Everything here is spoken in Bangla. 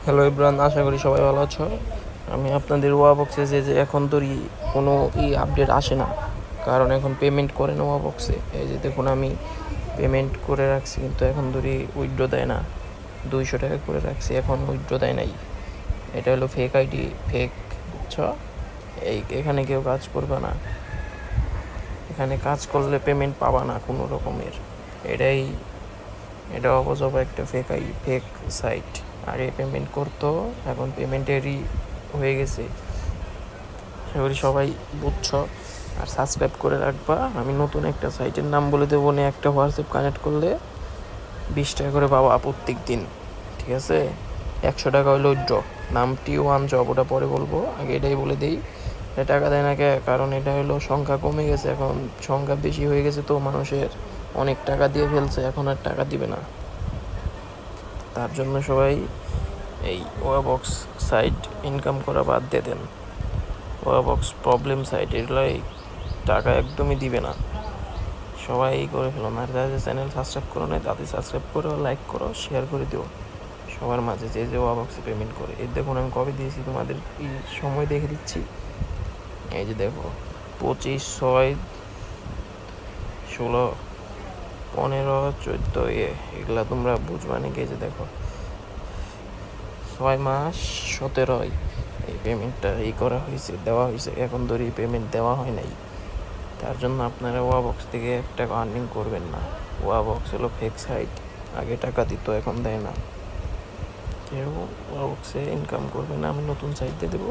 হ্যালো ইব্রান, আশা করি সবাই ভালো আছো। আমি আপনাদের বক্সে যে এখন তোরই কোনো আপডেট আসে না, কারণ এখন পেমেন্ট করে না বক্সে। এই যে দেখুন, আমি পেমেন্ট করে রাখছি কিন্তু এখন ধরি উইথড্র দেয় না। 200 টাকা করে রাখছি, এখন উইথড্র দেয় নাই। এটা হলো ফেক আইডি, ফেক, বুঝছো? এখানে কেউ কাজ করবে না, এখানে কাজ করলে পেমেন্ট পাবা না কোনো রকমের। এটাই এটা অবজব একটা ফেক সাইট। আর এই পেমেন্ট করতো, এখন পেমেন্টেরই হয়ে গেছে। আশা করি সবাই বুঝছো। আর সাবস্ক্রাইব করে রাখবা। আমি নতুন একটা সাইটের নাম বলে দেবো, না একটা হোয়াটসঅ্যাপ কানেক্ট করলে 20 টাকা করে পাবা প্রত্যেক দিন, ঠিক আছে? 100 টাকা হলো উইথড্র। নামটি ওয়ান জব, ওটা পরে বলবো, আগে এটাই বলে দিই। টাকা দেয় না কে? কারণ এটা হলো সংখ্যা কমে গেছে, এখন সংখ্যা বেশি হয়ে গেছে, তো মানুষের অনেক টাকা দিয়ে ফেলছে, এখন আর টাকা দিবে না। তার জন্য সবাই এই ওয়াবক্স সাইট ইনকাম করা বাদ দিয়ে দেন। ওয়াবক্স প্রবলেম সাইট, এগুলোই টাকা একদমই দিবে না। সবাই করে ফেলো। আর যাদের চ্যানেল সাবস্ক্রাইব করো না, তাদের সাবস্ক্রাইব করো, লাইক করো, শেয়ার করে দিও সবার মাঝে, যে ওয়াবক্সে পেমেন্ট করে। এই দেখুন আমি কবে দিয়েছি, তোমাদের এই সময় দেখে দিচ্ছি। এই যে দেখো, 25/6/16, 15/14, এগুলা তোমরা বুঝবা নাকি? এই যে দেখো, 6 মাস 17 এই পেমেন্টটা করা হয়েছে, দেওয়া হয়েছে। এখন ধরি পেমেন্ট দেওয়া হয় নাই। তার জন্য আপনারা ওয়াবক্স থেকে একটা আর্নিং করবেন না। ওয়াবক্স হলো ফেক সাইট, আগে টাকা দিত, এখন দেয় না। কেউ ওয়াবক্সে ইনকাম করবে না। আমি নতুন সাইট দিয়ে দেবো।